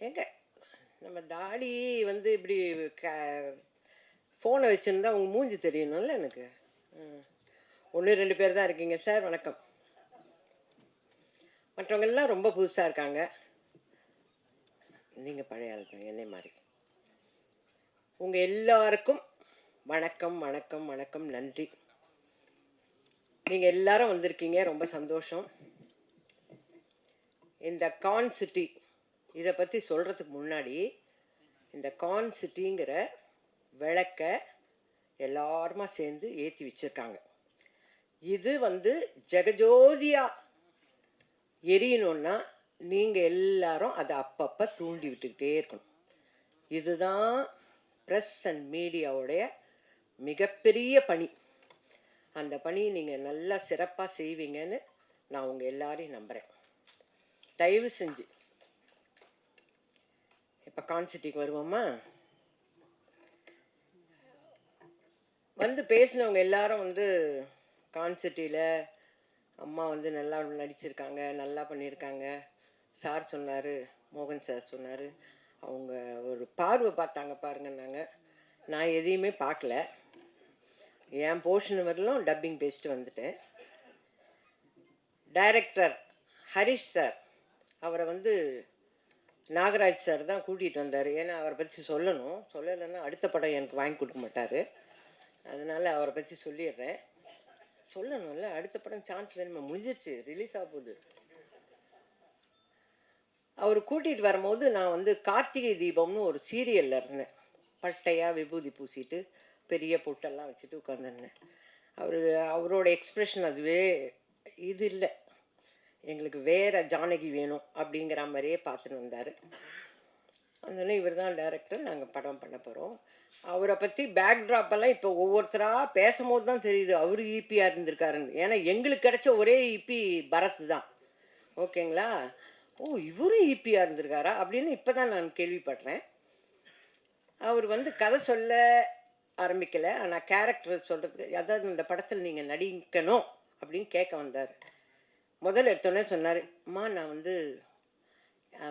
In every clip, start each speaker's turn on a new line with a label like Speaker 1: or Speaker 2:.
Speaker 1: எங்க நம்ம தாடி வந்து இப்படி க ஃபோனை வச்சுருந்தா உங்க மூஞ்சி தெரியணும்ல எனக்கு. ஒன்று ரெண்டு பேர் தான் இருக்கீங்க சார். வணக்கம். மற்றவங்க எல்லாம் ரொம்ப புதுசாக இருக்காங்க. நீங்கள் பழைய ஆள் தான் என்னை மாதிரி. உங்கள் எல்லாருக்கும் வணக்கம் வணக்கம் வணக்கம். நன்றி. நீங்கள் எல்லாரும் வந்திருக்கீங்க, ரொம்ப சந்தோஷம். இந்த கான் சிட்டி இதை பற்றி சொல்கிறதுக்கு முன்னாடி இந்த கான் சிட்டிங்கிற விளக்க எல்லாருமா சேர்ந்து ஏற்றி வச்சுருக்காங்க. இது வந்து ஜெகஜோதியாக எரியணும்னா நீங்கள் எல்லாரும் அதை அப்பப்போ தூண்டி விட்டுக்கிட்டே இருக்கணும். இதுதான் ப்ரெஸ் அண்ட் மீடியாவுடைய மிகப்பெரிய பணி. அந்த பணியை நீங்கள் நல்லா சிறப்பாக செய்வீங்கன்னு நான் உங்கள் எல்லாரையும் நம்புகிறேன். தயவு செஞ்சு இப்போ கான்சிட்டிக்கு வருவோமா? வந்து பேசினவங்க எல்லாரும் வந்து கான்சிட்டியில் அம்மா வந்து நல்லா நடிச்சிருக்காங்க, நல்லா பண்ணியிருக்காங்க. சார் சொன்னார், மோகன் சார் சொன்னார், அவங்க ஒரு பார்வை பார்த்தாங்க பாருங்கன்னாங்க. நான் எதையுமே பார்க்கல. என் போர்ஷன் வரலும் டப்பிங் பேசிட்டு வந்துட்டேன். டைரக்டர் ஹரிஷ் சார், அவரை வந்து நாகராஜ் சார் தான் கூட்டிகிட்டு வந்தார். ஏன்னா அவரை பற்றி சொல்லலைன்னா அடுத்த படம் எனக்கு வாங்கி கொடுக்க மாட்டார். அதனால் அவரை பற்றி சொல்லிடுறேன். சொல்லணும்ல, அடுத்த படம் சான்ஸ் வேணுமா? முடிஞ்சிருச்சு, ரிலீஸ் ஆக போகுது. அவர் கூட்டிகிட்டு வரும்போது நான் வந்து கார்த்திகை தீபம்னு ஒரு சீரியலில் இருந்தேன். பட்டையாக விபூதி பூசிட்டு பெரிய பொட்டெல்லாம் வச்சுட்டு உட்காந்துருந்தேன். அவரோட எக்ஸ்ப்ரெஷன் அதுவே இது இல்லை, எங்களுக்கு வேறு ஜானகி வேணும் அப்படிங்கிற மாதிரியே பார்த்துன்னு வந்தார். அதனால இவர் தான் டைரக்டர், நாங்கள் படம் பண்ண போகிறோம். அவரை பற்றி பேக்ட்ராப்பெல்லாம் இப்போ ஒவ்வொருத்தராக பேசும்போது தான் தெரியுது அவர் ஈபியாக இருந்திருக்காருன்னு. ஏன்னா எங்களுக்கு கிடைச்ச ஒரே ஈபி பரத் தான். ஓகேங்களா? ஓ, இவரும் ஈபியாக இருந்திருக்காரா அப்படின்னு இப்போ தான் நான் கேள்விப்படுறேன். அவர் வந்து கதை சொல்ல ஆரம்பிக்கலை, ஆனால் கேரக்டர் சொல்கிறதுக்கு, அதாவது இந்த படத்தில் நீங்கள் நடிக்கணும் அப்படின்னு கேட்க வந்தார். முதல்ல எடுத்தோடனே சொன்னார், அம்மா நான் வந்து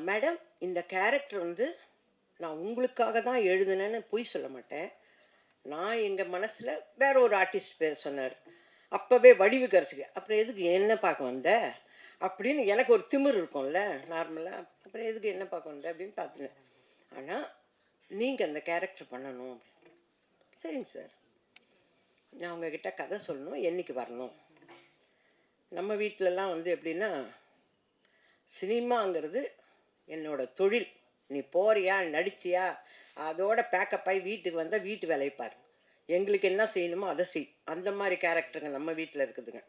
Speaker 1: மேடம் இந்த கேரக்டர் வந்து நான் உங்களுக்காக தான் எழுதுனேன்னு பொய் சொல்ல மாட்டேன், நான் எங்கள் மனசில் வேற ஒரு ஆர்டிஸ்ட் பேர் சொன்னார். அப்போவே வடிவுக்கரசுக்கு, அப்புறம் எதுக்கு என்ன பார்க்க வந்த அப்படின்னு எனக்கு ஒரு திமிர் இருக்கும்ல நார்மலாக. அப்புறம் எதுக்கு என்ன பார்க்க வந்த அப்படின்னு பார்த்துனேன். ஆனால் நீங்கள் அந்த கேரக்டர் பண்ணணும். சரிங்க சார், நான் உங்ககிட்ட கதை சொல்லணும், என்னைக்கு வரணும்? நம்ம வீட்டிலலாம் வந்து எப்படின்னா, சினிமாங்கிறது என்னோட தொழில். நீ போறியா நடிச்சியா அதோட பேக்கப் ஆகி வீட்டுக்கு வந்தால் வீட்டு வேலைப்பார், எங்களுக்கு என்ன செய்யணுமோ அதை செய். அந்த மாதிரி கேரக்டருங்க நம்ம வீட்டில் இருக்குதுங்க.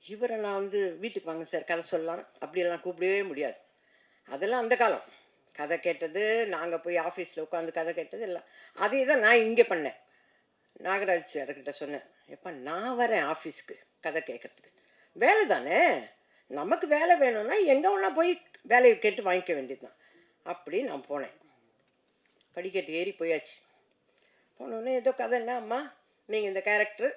Speaker 1: இவரை நான் வந்து வீட்டுக்கு வாங்க சார் கதை சொல்லலாம் அப்படியெல்லாம் கூப்பிடவே முடியாது. அதெல்லாம் அந்த காலம். கதை கேட்டது, நாங்கள் போய் ஆஃபீஸில் உட்காந்து கதை கேட்டது எல்லாம் அதே தான் நான் இங்கே பண்ணேன். நாகராஜ் சார்கிட்ட சொன்னேன், எப்போ நான் வரேன் ஆஃபீஸ்க்கு கதை கேட்கறதுக்கு, வேலை தானே, நமக்கு வேலை வேணும்னா எங்கே ஒன்றா போய் வேலையை கேட்டு வாங்கிக்க வேண்டியது தான். அப்படி நான் போனேன். படிக்கட்டு ஏறி போயாச்சு. போனோடனே ஏதோ கதை, என்ன அம்மா நீங்கள் இந்த கேரக்டர்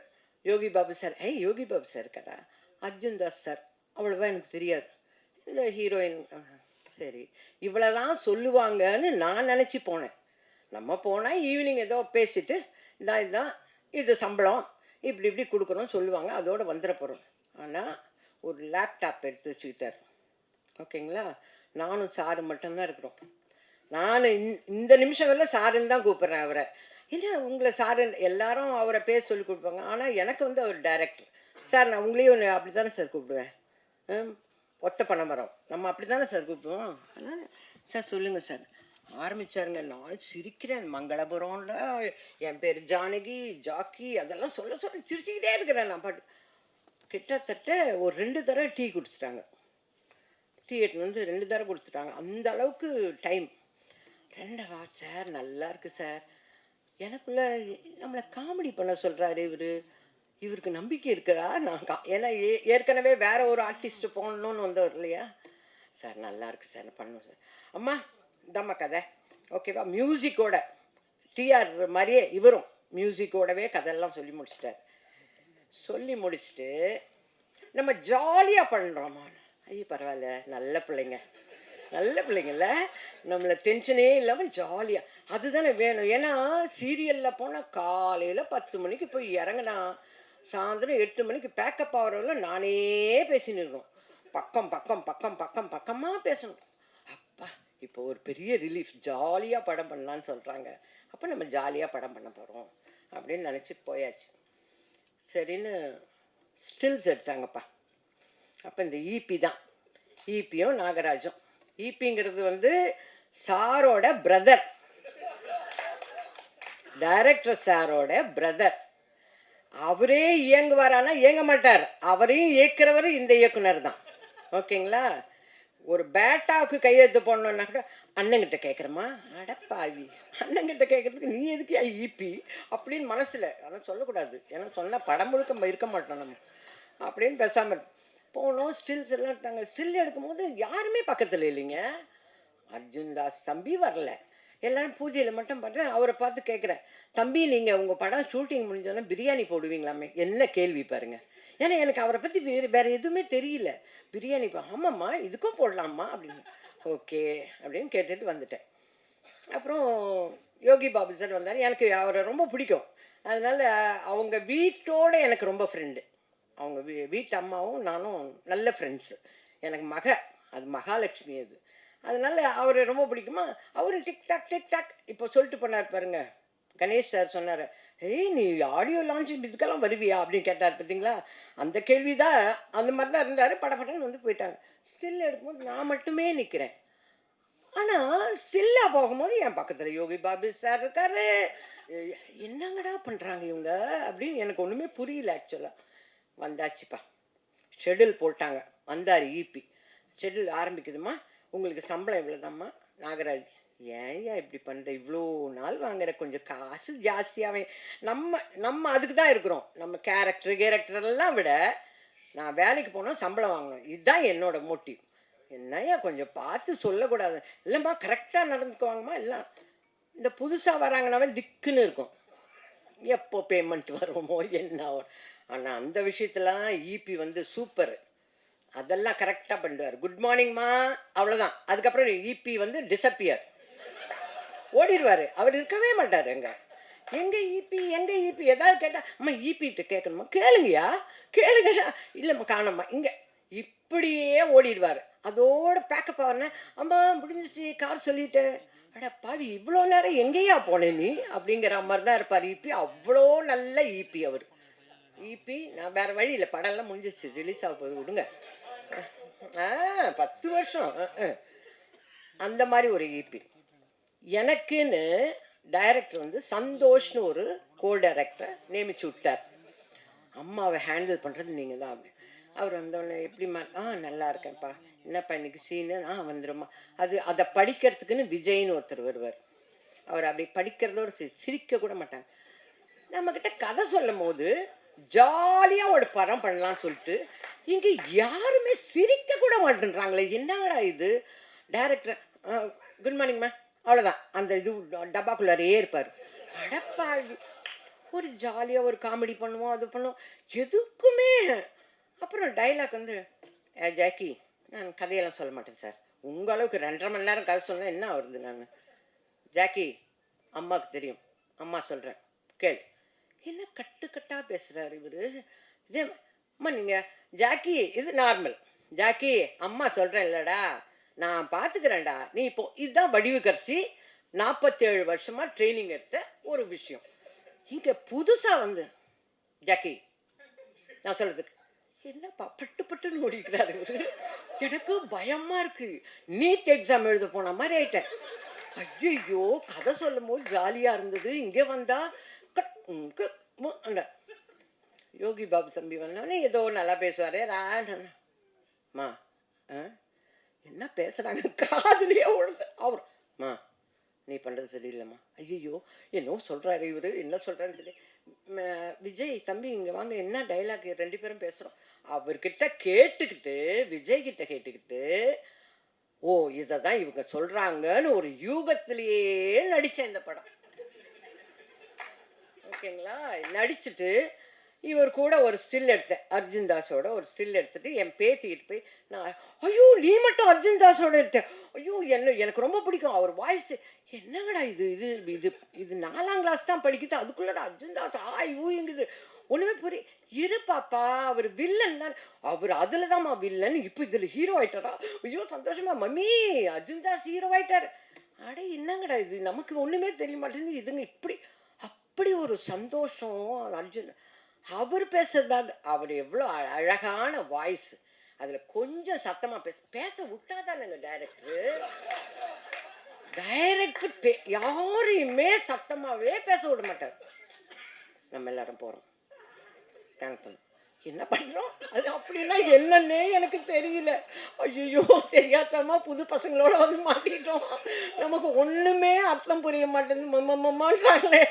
Speaker 1: யோகி பாபு சார். யோகி பாபு சார் இருக்கா? அர்ஜுன் தாஸ் சார். அவ்வளோவா எனக்கு தெரியாது. இந்த ஹீரோயின். சரி, இவ்வளோதான் சொல்லுவாங்கன்னு நான் நினச்சி போனேன். நம்ம போனால் ஈவினிங் ஏதோ பேசிட்டு இதுதான் இது சம்பளம் இப்படி இப்படி கொடுக்குறோம் சொல்லுவாங்க, அதோடு வந்துட போகிறோம். ஆனால் ஒரு லேப்டாப் எடுத்து வச்சுக்கிட்டார். ஓகேங்களா? நானும் சாரு மட்டும்தான் இருக்கிறோம். நான் இந்த நிமிஷம் வரல சாருன்னு தான் கூப்பிட்றேன் அவரை. ஏன்னா உங்களை சாரு எல்லாரும் அவரை பேர் சொல்லி கொடுப்பாங்க, ஆனால் எனக்கு வந்து அவர் டைரக்டர். சார் நான் உங்களையும் அப்படி தானே சார் கூப்பிடுவேன், ஒத்த பணமரம் நம்ம அப்படி தானே சார் கூப்பிடுவோம். அதனால் சார் சொல்லுங்கள் சார் ஆரம்பித்தாருங்க. நான் சிரிக்கிறேன். மங்களபுரம்ல என் பேர் ஜானகி, ஜாக்கி அதெல்லாம் சொல்ல சிரிச்சுக்கிட்டே இருக்கிறேன் நான் பாட்டு. கிட்டத்தட்ட ஒரு 2 தடவை டீ குடிச்சிட்டாங்க. டீ எடுத்துன்னு வந்து 2 தடவை குடிச்சிட்டாங்க. அந்த அளவுக்கு டைம். 2 சார் நல்லா இருக்கு சார். எனக்குள்ள நம்மளை காமெடி பண்ண சொல்கிறாரு இவருக்கு நம்பிக்கை இருக்குதா? நான் ஏன்னா ஏற்கனவே வேற ஒரு ஆர்டிஸ்ட் போடணும்னு வந்தவர் இல்லையா சார். நல்லா இருக்கு சார், பண்ணும் சார். அம்மா இந்தம்மா கதை ஓகேவா? மியூசிக்கோட டிஆர் மாதிரியே இவரும் மியூசிக்கோடவே கதையெல்லாம் சொல்லி முடிச்சிட்டார். சொல்லி முடிச்சுட்டு நம்ம ஜாலியாக பண்ணுறோம்மா. ஐயோ பரவாயில்ல, நல்ல பிள்ளைங்க நல்ல பிள்ளைங்கள்ல, நம்மள டென்ஷனே இல்லாமல் ஜாலியாக அதுதானே வேணும். ஏன்னா சீரியலில் போனால் காலையில் 10 மணிக்கு போய் இறங்குனா சாயந்தரம் 8 மணிக்கு பேக்கப் ஆகிறவங்கள நானே பேசின்னு இருக்கணும். பக்கம் பக்கம் பக்கம் பக்கம் பக்கமாக பேசணும். அப்பா இப்போ ஒரு பெரிய ரிலீஃப், ஜாலியாக படம் பண்ணலான்னு சொல்கிறாங்க. அப்போ நம்ம ஜாலியாக படம் பண்ண போகிறோம் அப்படின்னு நினச்சி போயாச்சு. சரின்னு ஸ்டில்ஸ் எடுத்தாங்கப்பா. அப்போ இந்த ஈபி தான், ஈபியும் நாகராஜும். ஈபிங்கிறது வந்து சாரோட பிரதர், டைரக்டர் சாரோட பிரதர். அவரே இயங்குவாரானா இயங்க மாட்டார், அவரையும் இயக்குறவர் இந்த இயக்குனர் தான். ஓகேங்களா? ஒரு பேட்டாவுக்கு கையெழுத்து போடணுன்னா கூட அண்ணங்கிட்ட கேட்குறமா, அடப்பாவி அண்ணங்கிட்ட கேட்குறதுக்கு நீ எதுக்கு ஈபி அப்படின்னு மனசில். ஆனால் சொல்லக்கூடாது, ஏன்னா சொன்னால் படம் முழுக்க இருக்க மாட்டோம் நம்ம அப்படின்னு பேசாமல் போனோம். ஸ்டில்ஸ் எல்லாம் எடுத்தாங்க. ஸ்டில் எடுக்கும்போது யாருமே பக்கத்தில் இல்லைங்க. அர்ஜுன் தாஸ் தம்பி வரல, எல்லாரும் பூஜையில் மட்டும் பார்த்தேன். அவரை பார்த்து கேட்குறேன், தம்பி நீங்கள் உங்கள் படம் ஷூட்டிங் முடிஞ்சோன்னா பிரியாணி போடுவீங்களாமே? என்ன கேள்வி பாருங்க. ஏன்னா எனக்கு அவரை பற்றி வேறு எதுவுமே தெரியல. பிரியாணி ஆமாம்மா இதுக்கும் போடலாமா அப்படின்னு. ஓகே அப்படின்னு கேட்டுட்டு வந்துட்டேன். அப்புறம் யோகி பாபு சார் வந்தார். எனக்கு அவரை ரொம்ப பிடிக்கும். அதனால் அவங்க வீட்டோட எனக்கு ரொம்ப ஃப்ரெண்டு. அவங்க வீட்டு அம்மாவும் நானும் நல்ல ஃப்ரெண்ட்ஸு. எனக்கு அது மகாலட்சுமி அது. அதனால அவரை ரொம்ப பிடிக்குமா. அவரு டிக்டாக் டிக்டாக் இப்போ சொல்லிட்டு போனார் பாருங்க. கணேஷ் சார் சொன்னார், ஏய் நீ ஆடியோ லான்ச் இதுக்கெல்லாம் வருவியா அப்படின்னு கேட்டார். பார்த்தீங்களா? அந்த கேள்வி தான். அந்த மாதிரி தான் இருந்தார். படப்படன்னு வந்து போயிட்டாங்க. ஸ்டில் எடுக்கும்போது நான் மட்டுமே நிற்கிறேன். ஆனால் ஸ்டில்லாக போகும்போது என் பக்கத்தில் யோகி பாபு சார் இருக்காரு. என்னங்கடா பண்ணுறாங்க இவங்க அப்படின்னு எனக்கு ஒன்றுமே புரியல ஆக்சுவலாக. வந்தாச்சுப்பா, ஷெடியூல் போட்டாங்க. வந்தார் ஈபி. ஷெடியூல் ஆரம்பிக்குதுமா, உங்களுக்கு சம்பளம் இவ்வளோதாம்மா. நாகராஜ், ஏன் இப்படி பண்ணுற, இவ்வளோ நாள் வாங்குற, கொஞ்சம் காசு ஜாஸ்தியாகவே. நம்ம அதுக்கு தான் இருக்கிறோம். நம்ம கேரக்டரெல்லாம் விட நான் வேலைக்கு போனால் சம்பளம் வாங்கணும், இதுதான் என்னோட மோட்டிவ். என்னையா கொஞ்சம் பார்த்து சொல்லக்கூடாது? இல்லைம்மா கரெக்டாக நடந்துக்குவாங்கம்மா. எல்லாம் இந்த புதுசாக வராங்கனாவே திக்குன்னு இருக்கும், எப்போ பேமெண்ட் வருமோ என்ன. ஆனால் அந்த விஷயத்துலாம் ஈபி வந்து சூப்பர். அதெல்லாம் கரெக்டாக பண்ணுவார். குட் மார்னிங்மா, அவ்வளோதான். அதுக்கப்புறம் ஈபி வந்து டிஸப்பியர், ஓடிடுவார். அவர் இருக்கவே மாட்டார். எங்கே ஈபி ஏதாவது கேட்டால் அம்மா ஈபிகிட்ட கேட்கணுமா, கேளுங்கய்யா கேளுங்கய்யா, இல்லைம்மா காணம்மா இங்கே, இப்படியே ஓடிடுவார். அதோட பேக்கப் ஆகிறேன்னா அம்மா முடிஞ்சிச்சு கார் சொல்லிட்டேன். அட பாவி இவ்வளோ நேரம் எங்கேயா போனேன் நீ அப்படிங்கிற மாதிரி தான் இருப்பார் ஈபி. அவ்வளோ நல்ல ஈபி அவர். ஈபி நான் வேறு வழி இல்லை, படம்லாம் முடிஞ்சிச்சு, ரிலீஸ் ஆக போகுது, விடுங்க. 10 வருஷம் அந்த மாதிரி ஒரு ஈபி. எனக்குன்னு டைரக்டர் வந்து சந்தோஷ்னு ஒரு கோ டைரக்டரை நியமிச்சு விட்டார். அம்மாவை ஹேண்டில் பண்ணுறது நீங்கள் தான் அப்படி. அவர் வந்தோடனே எப்படிம்மா, நல்லா இருக்கேன்ப்பா, என்னப்பா இன்னைக்கு சீனு, வந்துடும்மா. அதை படிக்கிறதுக்குன்னு விஜய்னு ஒருத்தர் வருவார். அவர் அப்படி படிக்கிறதோட சிரிக்க கூட மாட்டாங்க. நம்மக்கிட்ட கதை சொல்லும் போது ஜாலியாக ஒரு படம் பண்ணலான்னு சொல்லிட்டு இங்கே யாருமே சிரிக்க கூட மாட்டேன்றாங்களே, என்னங்கடா இது. டைரக்டர் குட் மார்னிங்மா, அவ்வளோதான். அந்த இது டப்பாக்குள்ளாரே இருப்பார். அடப்பா ஒரு ஜாலியாக ஒரு காமெடி பண்ணுவோம், அது பண்ணுவோம், எதுக்குமே. அப்புறம் டைலாக் வந்து, ஜாக்கி நான் கதையெல்லாம் சொல்ல மாட்டேன் சார், உங்களவுக்கு 2.5 மணி நேரம் கதை சொன்னால் என்ன வருது. நான் ஜாக்கி அம்மாவுக்கு தெரியும், அம்மா சொல்கிறேன் கேள். என்ன கட்டுக்கட்டாக பேசுகிறார் இவர். இதே அம்மா நீங்கள் ஜாக்கி, இது நார்மல். ஜாக்கி அம்மா சொல்கிறேன் இல்லைடா, நான் பார்த்துக்கிறேன்டா, நீ இப்போ இதுதான் வடிவுக்கரசி 47 வருஷமாக ட்ரைனிங் எடுத்த ஒரு விஷயம். இங்கே புதுசாக வந்து ஜாக்கி நான் சொல்கிறதுக்கு என்னப்பா பட்டு பட்டுன்னு ஓடிக்கிறாரு இவர். எனக்கு பயமாக இருக்குது, நீட் எக்ஸாம் எழுத போன மாதிரி ஆயிட்டேன். ஐயோ கதை சொல்லும் போது ஜாலியாக இருந்தது, இங்கே வந்தால் அந்த யோகி பாபு தம்பி வந்தோடனே ஏதோ நல்லா பேசுவார். மா என்ன பேசுகிறாங்க காதுலேயே ஓடுது. மா நீ பண்ணுறது சரியில்லைம்மா. ஐயோ என்னோ சொல்கிறாரு இவர், என்ன சொல்கிறாருன்னு தெரியல. விஜய் தம்பி இங்கே வாங்க, என்ன டைலாக் 2 பேரும் பேசுகிறோம். அவர்கிட்ட கேட்டுக்கிட்டு, விஜய் கிட்ட கேட்டுக்கிட்டு, ஓ இதை தான் இவங்க சொல்கிறாங்கன்னு ஒரு யூகத்திலேயே நடித்தேன் இந்த படம். ஓகேங்களா? நடிச்சுட்டு இவர் கூட ஒரு ஸ்டில் எடுத்தேன், அர்ஜுன் தாஸோட ஒரு ஸ்டில் எடுத்துட்டு என் பேத்திக்கிட்டு போய் நான், ஐயோ நீ மட்டும் அர்ஜுன் தாஸோட எடுத்தேன், ஐயோ எனக்கு ரொம்ப பிடிக்கும் அவர் வாய்ஸ். என்னங்கடா இது இது இது இது 4ஆம் கிளாஸ் தான் படிக்குது, அதுக்குள்ளடா அர்ஜுன் தாஸ் ஆய் ஊங்குது. ஒண்ணுமே இரு பாப்பா, அவர் வில்லன் தான். அவர் அதுலதாம்மா வில்லன், இப்போ இதுல ஹீரோ ஆயிட்டாரா? ஐயோ சந்தோஷமா, மம்மி அர்ஜுன் தாஸ் ஹீரோ ஆயிட்டாரு. அட என்னங்கடா இது, நமக்கு ஒண்ணுமே தெரிய மாட்டேங்குது, இதுங்க இப்படி அப்படி ஒரு சந்தோஷம். அர்ஜுன் அவர் பேசுறதா, அவர் எவ்வளோ அழகான வாய்ஸ். அதுல கொஞ்சம் சத்தமா பேச பேச விட்டாதானுங்க டைரக்டர். யாரையுமே சத்தமாவே பேச விட மாட்டார். நம்ம எல்லாரும் போறோம், ஸ்கேன் பண்ண என்ன பண்றோம், அது அப்படின்னா என்னன்னே எனக்கு தெரியல. ஐயோ தெரியாதமா புது பசங்களோட வந்து மாட்டிட்டோம், நமக்கு ஒண்ணுமே அர்த்தம் புரிய மாட்டேங்குது.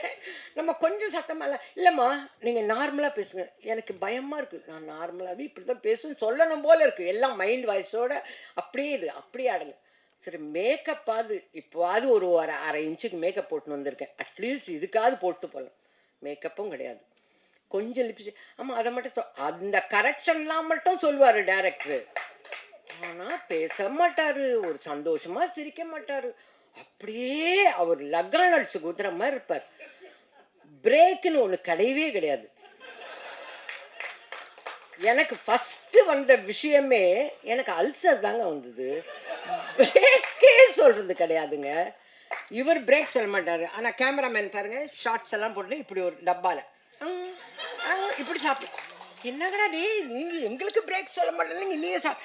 Speaker 1: நம்ம கொஞ்சம் சத்தமா இல்லம்மா நீங்க நார்மலா பேசுங்க, எனக்கு பயமா இருக்கு, நான் நார்மலாவே இப்படிதான் பேசுன்னு சொல்லணும் போல இருக்கு, எல்லாம் மைண்ட் வாய்ஸோட அப்படியே இது அப்படியே ஆடுங்க. சரி மேக்கப்பாவது இப்போவாது ஒரு அரை இன்ச்சுக்கு மேக்கப் போட்டுன்னு வந்திருக்கேன், அட்லீஸ்ட் இதுக்காவது போட்டு போகலாம். மேக்கப்பும் கிடையாது, கொஞ்சம் லிப்ஸ்டிக். ஆமாம் அதை மட்டும் அந்த கரெக்ஷன்லாம் மட்டும் சொல்லுவார் டைரக்டர், ஆனால் பேச மாட்டார், ஒரு சந்தோஷமாக சிரிக்க மாட்டார். அப்படியே அவர் லக்கான் அடிச்சு குத்துற மாதிரி இருப்பார். பிரேக்குன்னு ஒன்று கிடையவே கிடையாது. எனக்கு ஃபஸ்ட்டு வந்த விஷயமே எனக்கு அல்சர் தாங்க வந்தது. பிரேக்கே சொல்கிறது கிடையாதுங்க. இவர் பிரேக் சொல்ல மாட்டார், ஆனால் கேமராமேன் பாருங்கள் ஷார்ட்ஸ் எல்லாம் போட்டு இப்படி ஒரு டப்பாவில் இப்படி சாப்பிடு. என்னங்கடா டே நீங்கள் எங்களுக்கு பிரேக் சொல்ல மாட்டேங்க, நீங்கள்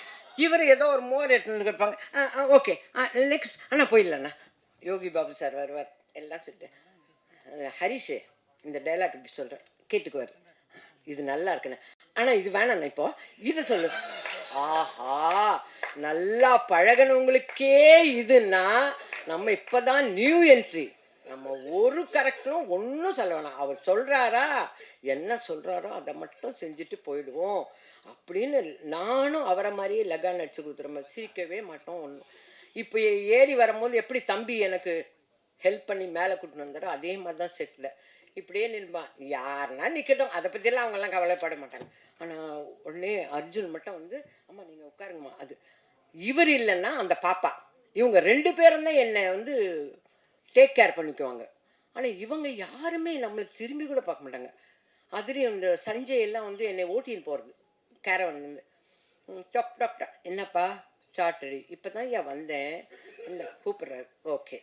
Speaker 1: இவர் ஏதோ ஒரு மோர் எடுத்துன்னு இருப்பாங்க. ஓகே நெக்ஸ்ட் அண்ணா போயிடலண்ணா. யோகி பாபு சார் வருவார், எல்லாம் சொல்லிட்டு ஹரிஷ் இந்த டைலாக் இப்படி சொல்கிறேன் கேட்டுக்குவார், இது நல்லா இருக்குண்ணே, ஆனால் இது வேணாண்ணா இப்போ இதை சொல்லு. ஆஹா, நல்லா பழகினவங்களுக்கே இதுன்னா நம்ம இப்போதான் நியூ என்ட்ரி, நம்ம ஒரு கரெக்டும் ஒன்றும் சொல்ல வேணாம், அவர் சொல்கிறாரா என்ன சொல்கிறாரோ அதை மட்டும் செஞ்சுட்டு போயிடுவோம் அப்படின்னு. நானும் அவரை மாதிரியே லகான் அடிச்சு கொடுத்துற மாதிரி சிரிக்கவே மாட்டோம் ஒன்றும். இப்போ ஏறி வரும்போது எப்படி தம்பி எனக்கு ஹெல்ப் பண்ணி மேலே கூட்டின்னு வந்தாரோ அதே மாதிரி தான் செட்டில் இப்படியே நிற்பான், யாருன்னா நிற்கட்டும், அதை பற்றியெல்லாம் அவங்கெல்லாம் கவலைப்பட மாட்டாங்க. ஆனால் உடனே அர்ஜுன் மட்டும் வந்து அம்மா நீங்கள் உட்காருங்கம்மா, அது இவர் இல்லைன்னா அந்த பாப்பா, இவங்க 2 பேரும் தான் என்னை வந்து டேக் கேர் பண்ணிக்குவாங்க. ஆனால் இவங்க யாருமே நம்மளை திரும்பி கூட பார்க்க மாட்டாங்க. அதுலேயும் இந்த சஞ்சய் எல்லாம் வந்து என்னை ஓட்டின்னு போகிறது கேரவன்லேருந்து, டொக் டொக் டக், என்னப்பா சாட்டடி இப்போ தான் ஏன் வந்தேன், இல்லை கூப்பிட்றாரு, ஓகே.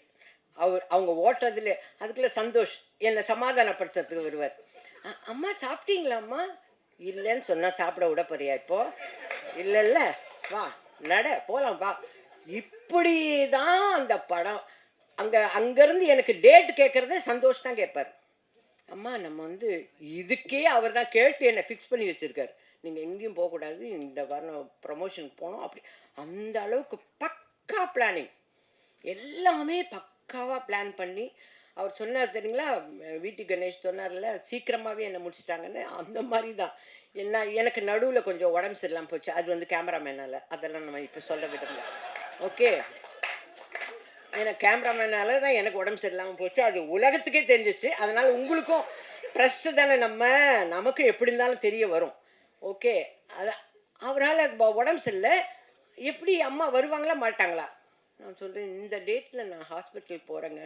Speaker 1: அவங்க ஓட்டுறதுல அதுக்குள்ளே சந்தோஷ் என்னை சமாதானப்படுத்துறதுக்கு வருவார். அம்மா சாப்பிட்டீங்களாம்மா, இல்லைன்னு சொன்னால் சாப்பிட விட போறியா இப்போ, இல்லை இல்லை வா நட போகலாம் வா. இப்படி தான் அந்த படம். அங்கேருந்து எனக்கு டேட் கேட்குறதே சந்தோஷ் தான் கேட்பார். அம்மா நம்ம வந்து இதுக்கே அவர் தான் கேட்டு என்னை ஃபிக்ஸ் பண்ணி வச்சுருக்காரு, நீங்கள் எங்கேயும் போகக்கூடாது, இந்த வாரம் ப்ரமோஷனுக்கு போகணும், அப்படி அந்த அளவுக்கு பக்கா பிளானிங், எல்லாமே பக்காவாக பிளான் பண்ணி. அவர் சொன்னார் தெரியுங்களா, வீட்டு கணேஷ் சொன்னார்ல சீக்கிரமாகவே என்னை முடிச்சிட்டாங்கன்னு, அந்த மாதிரி தான். எனக்கு நடுவில் கொஞ்சம் உடம்பு சரியில்லாமல் போச்சு, அது வந்து கேமராமேனால், அதெல்லாம் நம்ம இப்போ சொல்ல விடுங்க. ஓகே, எனக்கு கேமராமேனால தான் எனக்கு உடம்பு சரியில்லாமல் போச்சு, அது உலகத்துக்கே தெரிஞ்சிச்சு. அதனால் உங்களுக்கும் ப்ரெஸ்ஸு தானே, நமக்கு எப்படி இருந்தாலும் தெரிய வரும். ஓகே, அதான் அவரால் உடம்பு சரியில்லை, எப்படி அம்மா வருவாங்களா மாட்டாங்களா, நான் சொல்கிறேன் இந்த டேட்டில் நான் ஹாஸ்பிட்டலுக்கு போகிறேங்க.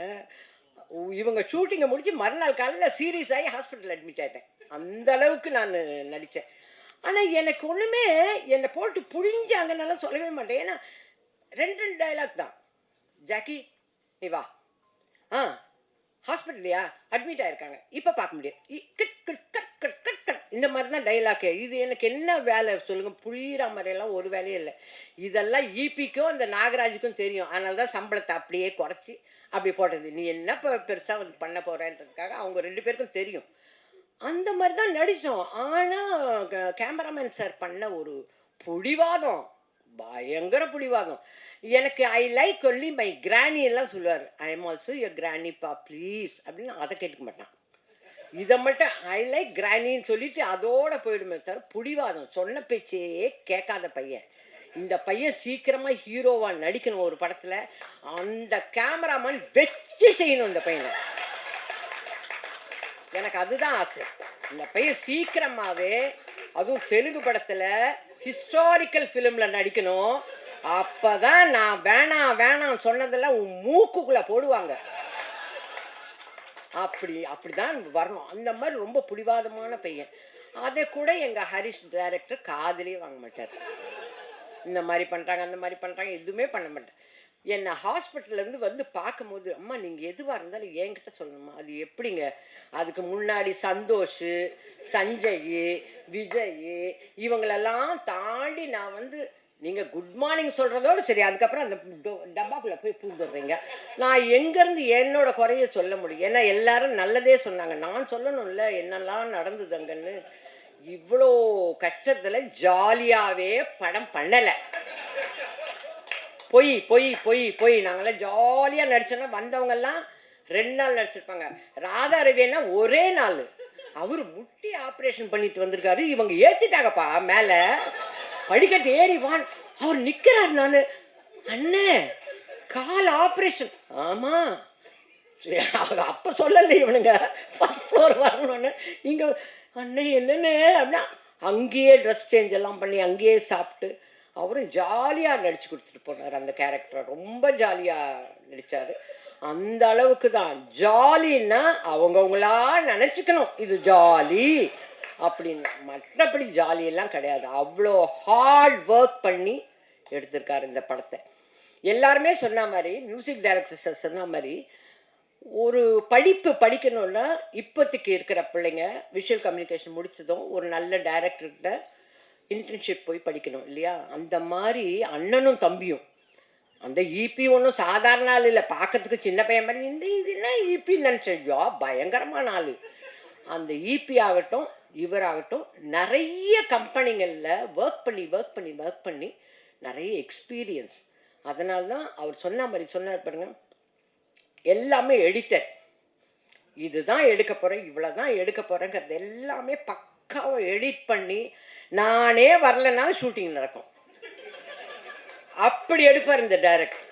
Speaker 1: இவங்க ஷூட்டிங்கை முடித்து மறுநாள் காலையில் சீரியஸ் ஆகி ஹாஸ்பிட்டல் அட்மிட் ஆகிட்டேன், அந்த அளவுக்கு நான் நடித்தேன். ஆனால் எனக்கு ஒன்றுமே என்னை போட்டு புழிஞ்சாங்கன்னாலும் சொல்லவே மாட்டேன், ஏன்னா 2 டைலாக் தான். ஜாக்கி நீ வா, ஹாஸ்பிட்டல்லையா அட்மிட் ஆகிருக்காங்க, இப்போ பார்க்க முடியாது, cut cut cut cut cut cut, இந்த மாதிரி தான் டைலாக்கு. இது எனக்கு என்ன வேலை சொல்லுங்கள், புரிகிற மாதிரியெல்லாம் ஒரு வேலையும் இல்லை. இதெல்லாம் ஈபிக்கும் அந்த நாகராஜுக்கும் தெரியும், அதனால தான் சம்பளத்தை அப்படியே குறைச்சி அப்படி போட்டது. நீ என்ன இப்போ பெருசாக வந்து பண்ண போகிறேன்றதுக்காக அவங்க 2 பேருக்கும் தெரியும். அந்த மாதிரி தான் நடித்தோம். ஆனால் கேமராமேன் சார் பண்ண ஒரு பிடிவாதம், பயங்கர பிடிவாதம். எனக்கு I like only my granny எல்லாம் சொல்லுவார், ஐ எம் ஆல்சோ யுவர் கிராணிப்பா ப்ளீஸ் அப்படின்னு, அதை கேட்க மாட்டான். இதை மட்டும் ஐ லைக் கிராணின்னு சொல்லிட்டு அதோட போயிடுமே தவிர பிடிவாதம், சொன்ன பேச்சையே கேட்காத பையன். இந்த பையன் சீக்கிரமாக ஹீரோவாக நடிக்கணும் ஒரு படத்தில், அந்த கேமராமேன் வெற்றி செய்யணும் இந்த பையனை, எனக்கு அதுதான் ஆசை. இந்த பையன் சீக்கிரமாகவே அதுவும் தெலுங்கு படத்தில் ஹிஸ்டாரிக்கல் ஃபிலிமில் நடிக்கணும். அப்பதான் நான் வேணாம் வேணாம் சொன்னதெல்லாம் உன் மூக்குக்குள்ள போடுவாங்க. அப்படிதான் வரணும். அந்த மாதிரி ரொம்ப பிடிவாதமான பையன். அதை கூட எங்க ஹரிஷ் டைரக்டர் காதுலயே வாங்க மாட்டார். இந்த மாதிரி பண்றாங்க, அந்த மாதிரி பண்றாங்க, எதுவுமே பண்ண மாட்டேன். என்னை ஹாஸ்பிட்டல்ல இருந்து வந்து பார்க்கும்போது, அம்மா நீங்க எதுவா இருந்தாலும் என்கிட்ட சொல்லணுமா? அது எப்படிங்க? அதுக்கு முன்னாடி சந்தோஷ், சஞ்சய், விஜய் இவங்களெல்லாம் தாண்டி நான் வந்து நீங்க குட் மார்னிங் சொல்றதோடு சரி, அதுக்கப்புறம் அந்த டப்பாக்குள்ள போய் பூந்துடுறீங்க. நான் எங்கேருந்து என்னோட குறைய சொல்ல முடியும்? ஏன்னா எல்லாரும் நல்லதே சொன்னாங்க, நான் சொல்லணும்ல என்னெல்லாம் நடந்தது அங்கன்னு. இவ்வளோ கஷ்டத்துல ஜாலியாவே படம் பண்ணலை. பொய் பொய் பொய் பொய். நாங்களாம் ஜாலியாக நடிச்சோன்னா வந்தவங்கெல்லாம் 2 நாள் நடிச்சிருப்பாங்க. ராதா ரவின்னா ஒரே நாள். அவர் முட்டி ஆப்ரேஷன் பண்ணிட்டு வந்திருக்காரு, இவங்க ஏற்றிட்டாங்கப்பா மேலே படிக்கட்டு ஏறி வான். அவர் நிற்கிறார். நான் அண்ணே கால் ஆப்ரேஷன். ஆமாம் அப்போ சொல்லலை இவனுங்க ஃபர்ஸ்ட் ஃப்ளோர் வரணும்னு. இங்கே அண்ணே என்னென்ன அப்படின்னா அங்கேயே ட்ரெஸ் சேஞ்ச் எல்லாம் பண்ணி அங்கேயே சாப்பிட்டு அவரும் ஜாலியாக நடிச்சு கொடுத்துட்டு போனார். அந்த கேரக்டரை ரொம்ப ஜாலியாக நடித்தார். அந்த அளவுக்கு தான் ஜாலின்னா அவங்கவுங்களா நினச்சிக்கணும் இது ஜாலி அப்படின்னு. மற்றபடி ஜாலியெல்லாம் கிடையாது. அவ்வளோ ஹார்ட் ஒர்க் பண்ணி எடுத்திருக்காரு இந்த படத்தை. எல்லாருமே சொன்ன மாதிரி, மியூசிக் டைரக்டர்ஸ் சொன்ன மாதிரி, ஒரு படிப்பு படிக்கணும்னா இப்போதைக்கு இருக்கிற பிள்ளைங்க விஷுவல் கம்யூனிகேஷன் முடிச்சதும் ஒரு நல்ல டைரக்டர்கிட்ட இன்டர்ன்ஷிப் போய் படிக்கணும் இல்லையா? அந்த மாதிரி அண்ணனும் தம்பியும். அந்த இபி ஒன்றும் சாதாரண ஆள் இல்லை, பார்க்கறதுக்கு சின்ன பையன் மாதிரி. இது என்ன இபின்னு நினச்சேன், பயங்கரமான ஆள். அந்த இபி ஆகட்டும் இவராகட்டும் நிறைய கம்பெனிகளில் ஒர்க் பண்ணி நிறைய எக்ஸ்பீரியன்ஸ். அதனால தான் அவர் சொன்ன மாதிரி சொன்னார் பாருங்க, எல்லாமே எடிட்டர். இதுதான் எடுக்க போகிறேன், இவ்வளோ தான் எடுக்க போகிறேங்கிறது எல்லாமே பக்காவை எடிட் பண்ணி நானே வரலனாலும் ஷூட்டிங் நடக்கும். அப்படி எடுப்பார் இந்த டைரக்டர்.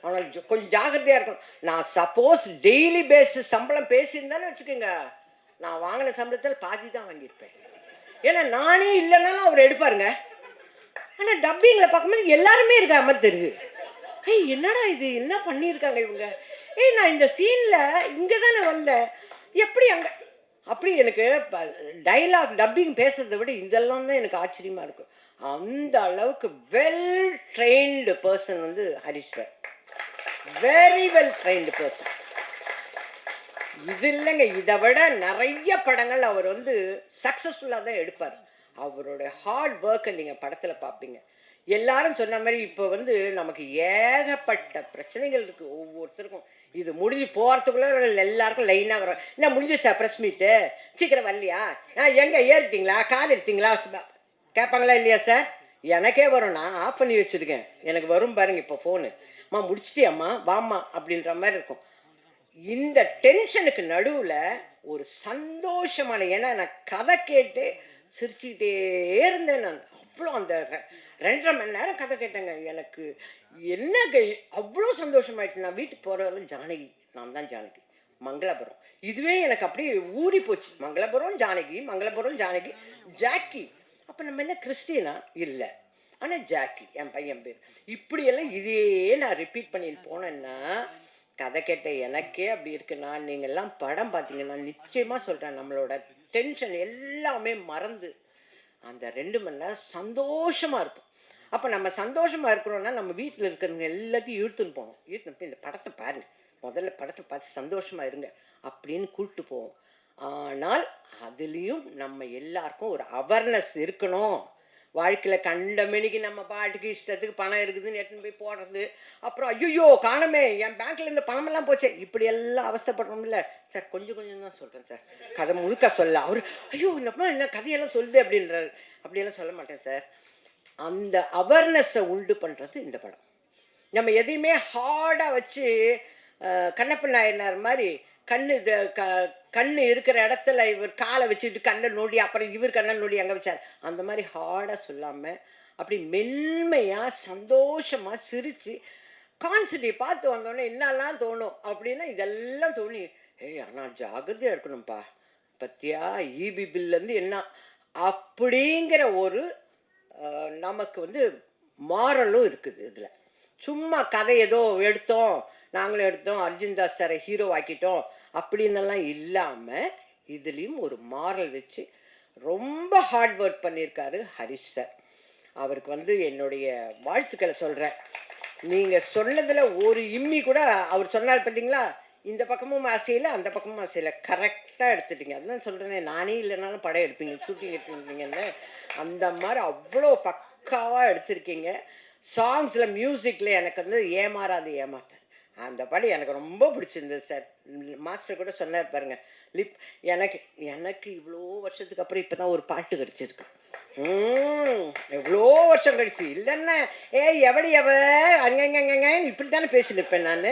Speaker 1: ஆனால் கொஞ்சம் ஜாகிரதையாக இருக்கும். நான் சப்போஸ் டெய்லி பேஸிஸ் சம்பளம் பேசியிருந்தாலும் வச்சுக்கோங்க, நான் வாங்கின சம்பளத்தில் பாதி தான் வாங்கியிருப்பேன். ஏன்னா நானே இல்லைனாலும் அவர் எடுப்பாருங்க. ஆனால் டப்பிங்கில் பார்க்கும்போது எல்லாருமே இருக்கா மாதிரி தெரியுது. என்னடா இது என்ன பண்ணியிருக்காங்க இவங்க. நான் இந்த சீனில் இங்கே தானே வந்தேன், எப்படி அங்கே அப்படி. எனக்கு டைலாக் டப்பிங் பேசுறதை விட இதெல்லாம் தான் எனக்கு ஆச்சரியமாக இருக்கும். அந்த அளவுக்கு வெல் ட்ரெயின்டு பர்சன் வந்து Harish sir. Very well trained person. இது இல்லைங்க, இதை விட நிறைய படங்கள் அவர் வந்து சக்ஸஸ்ஃபுல்லாக தான் எடுப்பார். அவருடைய ஹார்ட் ஒர்க்கை நீங்கள் படத்தில் பார்ப்பீங்க. எல்லாரும் சொன்ன மாதிரி இப்போ வந்து நமக்கு ஏகப்பட்ட பிரச்சனைகள் இருக்குது ஒவ்வொருத்தருக்கும். இது முடிஞ்சு போகிறதுக்குள்ள எல்லாருக்கும் லைனாக வரும். என்ன முடிஞ்சிச்சா ப்ரெஸ் மீட்டு, சீக்கிரம் வரலையா, எங்கே ஏறிட்டீங்களா, கார் எடுத்தீங்களா கேட்பாங்களா இல்லையா சார்? எனக்கே வரும், நான் ஆஃப் பண்ணி வச்சுருக்கேன். எனக்கு வரும் பாருங்க இப்போ ஃபோனு, அம்மா முடிச்சிட்டியம்மா வாம்மா அப்படின்ற மாதிரி இருக்கும். இந்த டென்ஷனுக்கு நடுவில் ஒரு சந்தோஷமான, ஏன்னா நான் கதை கேட்டு சிரிச்சுக்கிட்டே இருந்தேன். நான் அவ்வளோ அந்த 2.5 மணி நேரம் கதை கேட்டேங்க. எனக்கு என்ன அவ்வளோ சந்தோஷமாயிடுச்சு. நான் வீட்டுக்கு போகிறவங்க ஜானகி, நான் தான் ஜானகி, மங்களபுரம். இதுவே எனக்கு அப்படியே ஊறி போச்சு. மங்களபுரம் ஜானகி, மங்களபுரம் ஜானகி, ஜாக்கி. அப்போ நம்ம என்ன கிறிஸ்டினா இல்லை, ஆனால் ஜாக்கி என் பையன் பேர். இப்படியெல்லாம் இதே நான் ரிப்பீட் பண்ணிட்டு போனேன்னா கதை கேட்ட எனக்கே அப்படி இருக்குன்னா, நீங்கள்லாம் படம் பார்த்தீங்கன்னா நிச்சயமாக சொல்கிறேன், நம்மளோட டென்ஷன் எல்லாமே மறந்து அந்த 2 மணி நேரம் சந்தோஷமாக இருக்கும். அப்போ நம்ம சந்தோஷமாக இருக்கிறோன்னா நம்ம வீட்டில் இருக்கிறவங்க எல்லாத்தையும் இழுத்துன்னு போகணும். இழுத்துன்னு போய் இந்த படத்தை பாருங்கள், முதல்ல படத்தை பார்த்து சந்தோஷமாக இருங்க அப்படின்னு கூப்பிட்டு போவோம். ஆனால் அதுலேயும் நம்ம எல்லாருக்கும் ஒரு அவேர்னஸ் இருக்கணும். வாழ்க்கையில் கண்டமணிக்கு நம்ம பாட்டுக்கு இஷ்டத்துக்கு பணம் இருக்குதுன்னு எடுத்துன்னு போய் போடுறது, அப்புறம் ஐயோ காணமே என் பேங்க்ல இந்த பணமெல்லாம் போச்சு, இப்படி எல்லாம் அவஸ்தைப்படுறோம்ல சார். கொஞ்சம் கொஞ்சம் தான் சொல்கிறேன் சார், கதை முழுக்க சொல்ல. அவர் ஐயோ இந்த என்ன கதையெல்லாம் சொல்லுது அப்படின்றாரு. அப்படியெல்லாம் சொல்ல மாட்டேன் சார். அந்த அவேர்னஸை உண்டு பண்ணுறது இந்த படம். நம்ம எதையுமே ஹார்டாக வச்சு கண்ணப்ப நாயனார் மாதிரி கண்ணு இருக்கிற இடத்துல இவர் காலை வச்சுட்டு கண்ணை நோண்டி, அப்புறம் இவர் கண்ணை நோண்டி அங்கே வச்சார். அந்த மாதிரி ஹார்டாக சொல்லாமல் அப்படி மென்மையாக சந்தோஷமாக சிரித்து கான்சர்ட்டை பார்த்து வந்தோடனே என்னெல்லாம் தோணும் அப்படின்னா இதெல்லாம் தோணி, ஆனால் ஜாகிரதையாக இருக்கணும்ப்பா, பத்தியா இபி பில்லேருந்து என்ன அப்படிங்கிற ஒரு நமக்கு வந்து மாரலும் இருக்குது இதில். சும்மா கதை ஏதோ எடுத்தோம், நாங்களும் எடுத்தோம், அர்ஜுன் தாஸ் சாரை ஹீரோ ஆக்கிட்டோம் அப்படின்னெல்லாம் இல்லாமல் இதுலேயும் ஒரு மாரல் வச்சு ரொம்ப ஹார்ட் ஒர்க் பண்ணியிருக்காரு ஹரிஷ் சார். அவருக்கு வந்து என்னுடைய வாழ்த்துக்களை சொல்கிறேன். நீங்கள் சொன்னதில் ஒரு இம்மி கூட அவர் சொன்னார் பார்த்தீங்களா, இந்த பக்கமும் அசையலை அந்த பக்கமும் அசையலை, கரெக்டாக எடுத்துட்டீங்க. அதுதான் சொல்கிறேனே, நானே இல்லைனாலும் படம் எடுப்பீங்க, ஷூட்டிங் எடுத்துருந்தீங்கன்னு. அந்த மாதிரி அவ்வளோ பக்காவாக எடுத்திருக்கீங்க. சாங்ஸில் மியூசிக்கில் எனக்கு வந்து ஏமாறாது ஏமாத்தேன் அந்த படம் எனக்கு ரொம்ப பிடிச்சிருந்தது சார். மாஸ்டர் கூட சொன்னார் பாருங்க, லிப் எனக்கு எனக்கு இவ்வளோ வருஷத்துக்கு அப்புறம் இப்போ தான் ஒரு பாட்டு கிடச்சிருக்கு. எவ்வளோ வருஷம் கழிச்சு இல்லைன்னா எவடி அங்கங்கங்க இப்படி தானே பேசினிருப்பேன் நான்.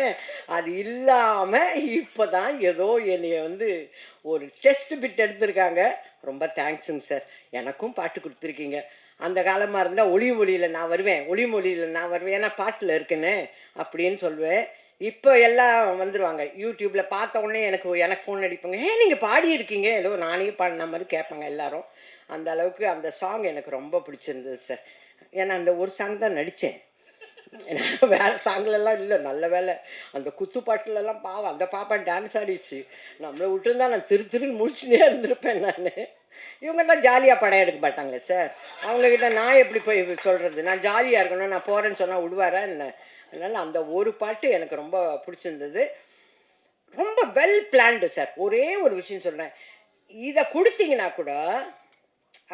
Speaker 1: அது இல்லாமல் இப்போ தான் ஏதோ என்னைய வந்து ஒரு டெஸ்ட் பிட் எடுத்திருக்காங்க. ரொம்ப தேங்க்ஸுங்க சார். எனக்கும் பாட்டு கொடுத்துருக்கீங்க. அந்த காலமாக இருந்தால் ஒளி மொழியில் நான் வருவேன், ஒளி மொழியில் நான் வருவேன், ஏன்னா பாட்டில் இருக்குன்னு அப்படின்னு சொல்லுவேன். இப்போ எல்லாம் வந்துடுவாங்க யூடியூப்பில் பார்த்த உடனே எனக்கு ஃபோன் அடிப்பாங்க, நீங்கள் பாடியிருக்கீங்க, ஏதோ நானே பாடின மாதிரி கேட்பாங்க எல்லாரும். அந்த அளவுக்கு அந்த சாங் எனக்கு ரொம்ப பிடிச்சிருந்தது சார். ஏன்னா அந்த ஒரு சாங் தான் நடித்தேன், வேறு சாங்லெல்லாம் இல்லை. நல்ல வேலை அந்த குத்து பாட்டுலலாம் பாவம் அந்த பாப்பா டான்ஸ் ஆடிச்சு. நம்மளை விட்டுருந்தா நான் திருன்னு முடிச்சுனே இருந்திருப்பேன் நான். இவங்க தான் ஜாலியாக படம் எடுக்க மாட்டாங்களே சார். அவங்கக்கிட்ட நான் எப்படி போய் சொல்கிறது? நான் ஜாலியாக இருக்கணும், நான் போகிறேன்னு சொன்னால் விடுவாரா என்ன? அதனால் அந்த ஒரு பாட்டு எனக்கு ரொம்ப பிடிச்சிருந்தது. ரொம்ப வெல் பிளான்டு சார். ஒரே ஒரு விஷயம் சொல்கிறேன், இதை கொடுத்தீங்கன்னா கூட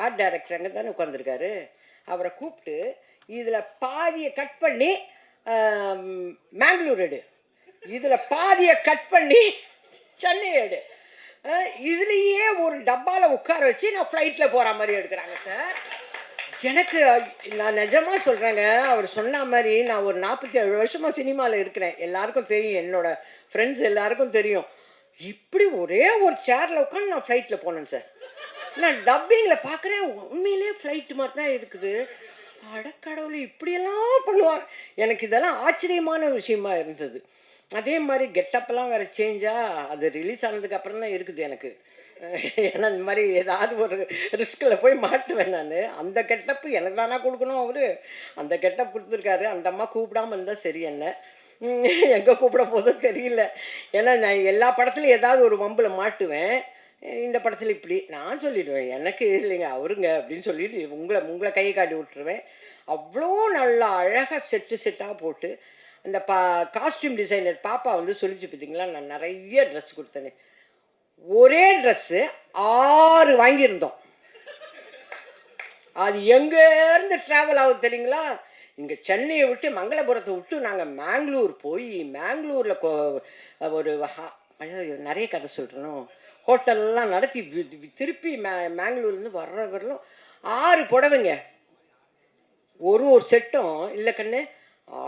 Speaker 1: ஆர்ட் டைரக்டர் அங்கே தானே உட்காந்துருக்காரு, அவரை கூப்பிட்டு இதில் பாதியை கட் பண்ணி மேங்களூர் எடு, இதில் பாதியை கட் பண்ணி சென்னை எடு, இதுலேயே ஒரு டப்பாவில் உட்கார வச்சு நான் ஃப்ளைட்டில் போகிற மாதிரி எடுக்கிறாங்க சார். எனக்கு நான் நிஜமாக சொல்கிறேங்க, அவர் சொன்ன மாதிரி நான் ஒரு 47 வருஷமாக சினிமாவில் இருக்கிறேன். எல்லாருக்கும் தெரியும், என்னோட ஃப்ரெண்ட்ஸ் எல்லாருக்கும் தெரியும். இப்படி ஒரே ஒரு சேரில் உட்காந்து நான் ஃப்ளைட்டில் போனேன் சார். நான் டப்பிங்கில் பார்க்குறேன், உண்மையிலே ஃப்ளைட்டு மாதிரி தான் இருக்குது. அடக்கடவுளை இப்படியெல்லாம் பண்ணுவாங்க. எனக்கு இதெல்லாம் ஆச்சரியமான விஷயமா இருந்தது. அதே மாதிரி கெட்டப்பெல்லாம் வேறு சேஞ்சாக அது ரிலீஸ் ஆனதுக்கு அப்புறம் தான் இருக்குது எனக்கு. ஏன்னா இந்த மாதிரி ஏதாவது ஒரு ரிஸ்கில் போய் மாட்டுவேன் நான். அந்த கெட்டப்பு எனக்கு தானா கொடுக்கணும் அவரு. அந்த கெட்டப் கொடுத்துருக்காரு. அந்த அம்மா கூப்பிடாமல் இருந்தால் சரி. என்ன எங்கே கூப்பிட போதும் தெரியல. ஏன்னா நான் எல்லா படத்துலையும் ஏதாவது ஒரு வம்பில் மாட்டுவேன். இந்த படத்தில் இப்படி நான் சொல்லிடுவேன், எனக்கு இல்லைங்க அவருங்க அப்படின்னு சொல்லிட்டு உங்களை கையை காட்டி விட்டுருவேன். அவ்வளோ நல்லா அழகாக செட்டாக போட்டு அந்த காஸ்டியூம் டிசைனர் பாப்பா வந்து சொல்லிச்சு பார்த்தீங்களா, நான் நிறைய ட்ரெஸ் கொடுத்தேனே. ஒரே ட்ரெஸ்ஸு 6 வாங்கியிருந்தோம். அது எங்கேருந்து ட்ராவல் ஆகுது தெரியுங்களா? இங்கே சென்னையை விட்டு மங்களபுரத்தை விட்டு நாங்கள் மேங்களூர் போய் மேங்களூரில் ஒரு நிறைய கதை சொல்கிறோம், ஹோட்டல்லாம் நடத்தி திருப்பி மேங்களூர்லேருந்து வர்ற வரலும் 6 புடவைங்க. ஒரு செட்டும் இல்லை கண்ணு,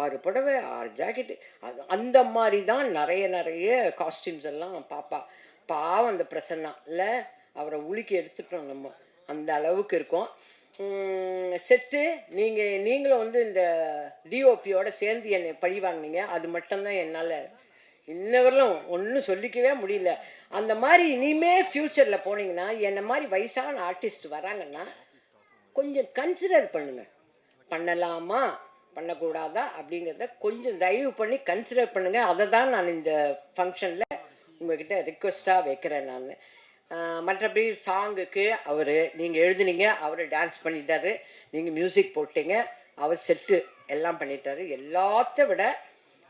Speaker 1: 6 புடவை 6 ஜாக்கெட்டு. அது அந்த மாதிரி தான் நிறைய காஸ்டியூம்ஸ் எல்லாம் பாவம் அந்த பிரச்சனை இல்லை, அவரை உலுக்கி எடுத்துட்டோம் நம்ம. அந்த அளவுக்கு இருக்கும் செட்டு. நீங்களும் வந்து இந்த டிஓபியோட சேர்ந்து என்னை பழி வாங்கினீங்க. அது மட்டும்தான் என்னால் இன்னவரையிலும் ஒன்றும் சொல்லிக்கவே முடியல. அந்த மாதிரி இனிமே ஃப்யூச்சரில் போனீங்கன்னா, என்னை மாதிரி வயசான ஆர்டிஸ்ட் வராங்கன்னா கொஞ்சம் கன்சிடர் பண்ணுங்க, பண்ணலாமா பண்ணக்கூடாதா அப்படிங்கிறத கொஞ்சம் தயவு பண்ணி கன்சிடர் பண்ணுங்கள். அதை தான் நான் இந்த ஃபங்க்ஷனில் உங்கள்கிட்ட ரிக்வெஸ்ட்டாக வைக்கிறேன் நான். மற்றபடி சாங்குக்கு நீங்கள் எழுதுனீங்க, அவர் டான்ஸ் பண்ணிட்டாரு, நீங்கள் மியூசிக் போட்டீங்க, அவர் செட்டு எல்லாம் பண்ணிட்டாரு. எல்லாத்த விட